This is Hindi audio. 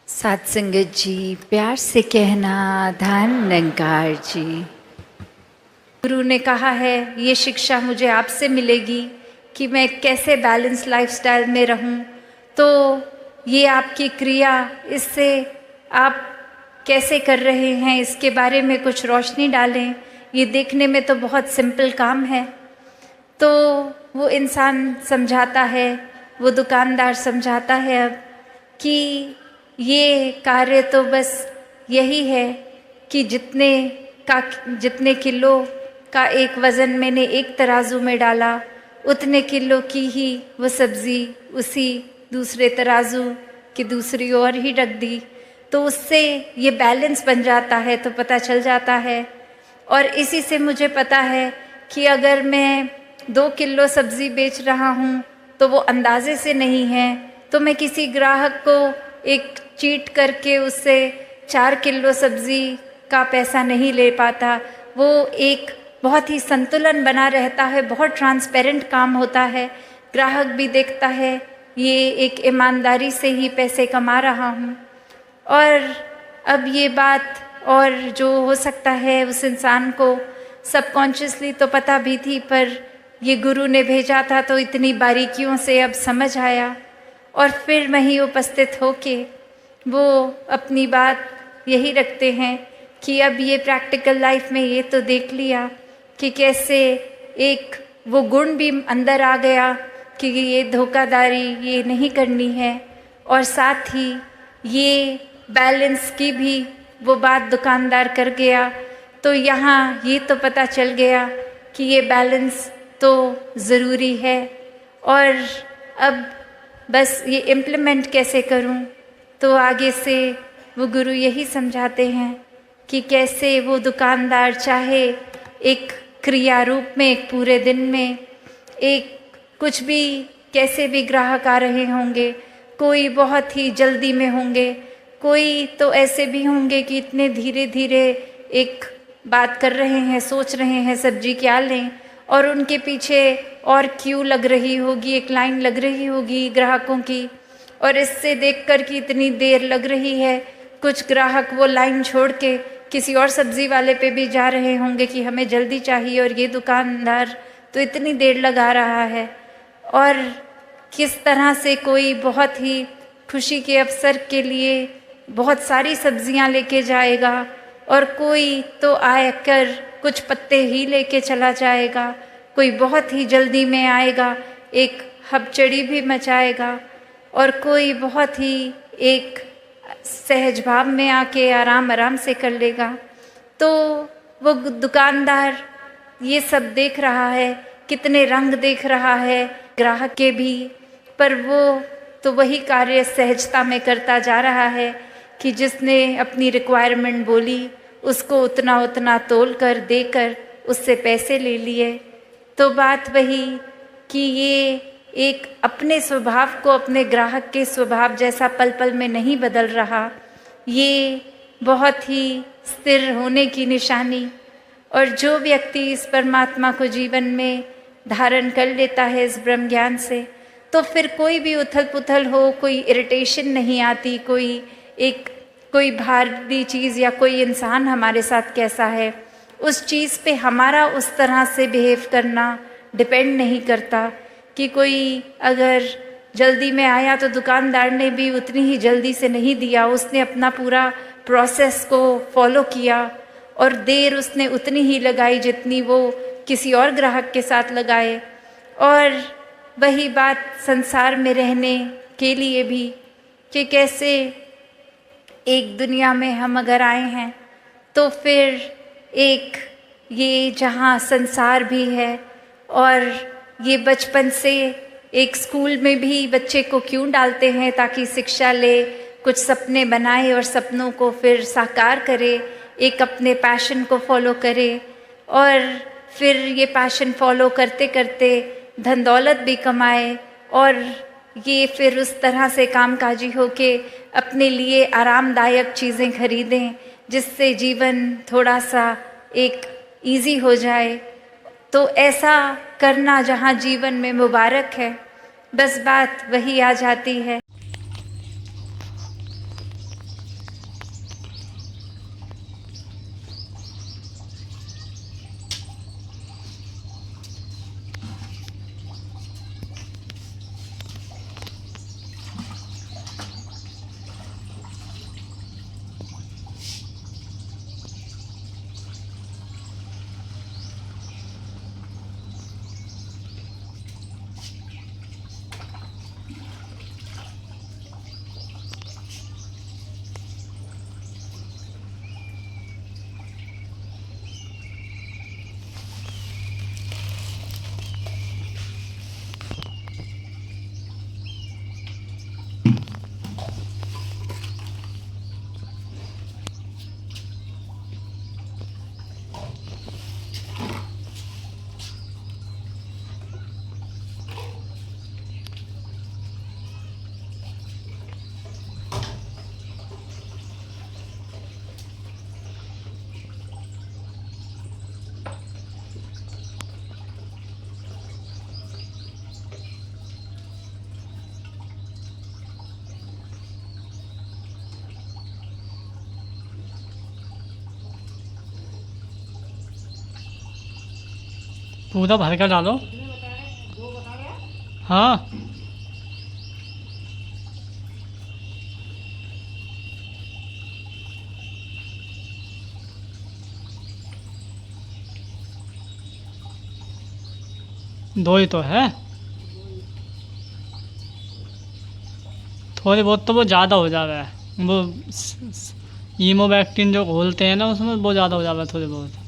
सात संगत जी, प्यार से कहना धन निरंकार जी। गुरु ने कहा है ये शिक्षा मुझे आपसे मिलेगी कि मैं कैसे बैलेंस लाइफस्टाइल में रहूं, तो ये आपकी क्रिया, इससे आप कैसे कर रहे हैं इसके बारे में कुछ रोशनी डालें। ये देखने में तो बहुत सिंपल काम है। तो वो इंसान समझाता है, वो दुकानदार समझाता है अब कि ये कार्य तो बस यही है कि जितने किलो का एक वज़न मैंने एक तराजू में डाला, उतने किलो की ही वो सब्ज़ी उसी दूसरे तराजू की दूसरी ओर ही रख दी, तो उससे ये बैलेंस बन जाता है, तो पता चल जाता है। और इसी से मुझे पता है कि अगर मैं 2 किलो सब्ज़ी बेच रहा हूँ तो वो अंदाजे से नहीं है, तो मैं किसी ग्राहक को एक चीट करके उससे 4 किलो सब्ज़ी का पैसा नहीं ले पाता। वो एक बहुत ही संतुलन बना रहता है, बहुत ट्रांसपेरेंट काम होता है। ग्राहक भी देखता है ये एक ईमानदारी से ही पैसे कमा रहा हूँ। और अब ये बात, और जो हो सकता है उस इंसान को सबकॉन्शियसली तो पता भी थी, पर ये गुरु ने भेजा था तो इतनी बारीकियों से अब समझ आया। और फिर वहीं उपस्थित होके वो अपनी बात यही रखते हैं कि अब ये प्रैक्टिकल लाइफ में ये तो देख लिया कि कैसे एक वो गुण भी अंदर आ गया कि ये धोखाधड़ी ये नहीं करनी है, और साथ ही ये बैलेंस की भी वो बात दुकानदार कर गया। तो यहाँ ये तो पता चल गया कि ये बैलेंस तो ज़रूरी है, और अब बस ये इम्प्लीमेंट कैसे करूं, तो आगे से वो गुरु यही समझाते हैं कि कैसे वो दुकानदार चाहे एक क्रिया रूप में, एक पूरे दिन में, एक कुछ भी, कैसे भी ग्राहक आ रहे होंगे, कोई बहुत ही जल्दी में होंगे, कोई तो ऐसे भी होंगे कि इतने धीरे धीरे एक बात कर रहे हैं, सोच रहे हैं सब्जी क्या लें, और उनके पीछे और क्यू लग रही होगी, एक लाइन लग रही होगी ग्राहकों की, और इससे देखकर कि इतनी देर लग रही है, कुछ ग्राहक वो लाइन छोड़ के किसी और सब्ज़ी वाले पे भी जा रहे होंगे कि हमें जल्दी चाहिए, और ये दुकानदार तो इतनी देर लगा रहा है। और किस तरह से कोई बहुत ही खुशी के अवसर के लिए बहुत सारी सब्जियां लेके जाएगा, और कोई तो आकर कुछ पत्ते ही लेके चला जाएगा, कोई बहुत ही जल्दी में आएगा, एक हबचड़ी भी मचाएगा, और कोई बहुत ही एक सहज भाव में आके आराम आराम से कर लेगा। तो वो दुकानदार ये सब देख रहा है, कितने रंग देख रहा है ग्राहक के भी, पर वो तो वही कार्य सहजता में करता जा रहा है कि जिसने अपनी रिक्वायरमेंट बोली उसको उतना उतना तोल कर देकर उससे पैसे ले लिए। तो बात वही कि ये एक अपने स्वभाव को अपने ग्राहक के स्वभाव जैसा पल पल में नहीं बदल रहा, ये बहुत ही स्थिर होने की निशानी। और जो व्यक्ति इस परमात्मा को जीवन में धारण कर लेता है इस ब्रह्म ज्ञान से, तो फिर कोई भी उथल पुथल हो, कोई इरिटेशन नहीं आती, कोई भारी चीज़ या कोई इंसान हमारे साथ कैसा है, उस चीज़ पे हमारा उस तरह से बिहेव करना डिपेंड नहीं करता। कि कोई अगर जल्दी में आया तो दुकानदार ने भी उतनी ही जल्दी से नहीं दिया, उसने अपना पूरा प्रोसेस को फॉलो किया, और देर उसने उतनी ही लगाई जितनी वो किसी और ग्राहक के साथ लगाए। और वही बात संसार में रहने के लिए भी कि कैसे एक दुनिया में हम अगर आए हैं तो फिर एक ये जहाँ संसार भी है, और ये बचपन से एक स्कूल में भी बच्चे को क्यों डालते हैं, ताकि शिक्षा ले, कुछ सपने बनाए और सपनों को फिर साकार करे, एक अपने पैशन को फॉलो करे, और फिर ये पैशन फॉलो करते करते धन दौलत भी कमाए, और ये फिर उस तरह से कामकाजी होके अपने लिए आरामदायक चीज़ें खरीदें जिससे जीवन थोड़ा सा एक इजी हो जाए। तो ऐसा करना जहाँ जीवन में मुबारक है, बस बात वही आ जाती है। पूरा भर कर डालो। हाँ दो ही तो है, थोड़े बहुत तो वो ज़्यादा हो जावे। वो ईमोबैक्टीन जो घोलते हैं ना उसमें वो ज़्यादा हो जावे थोड़े बहुत।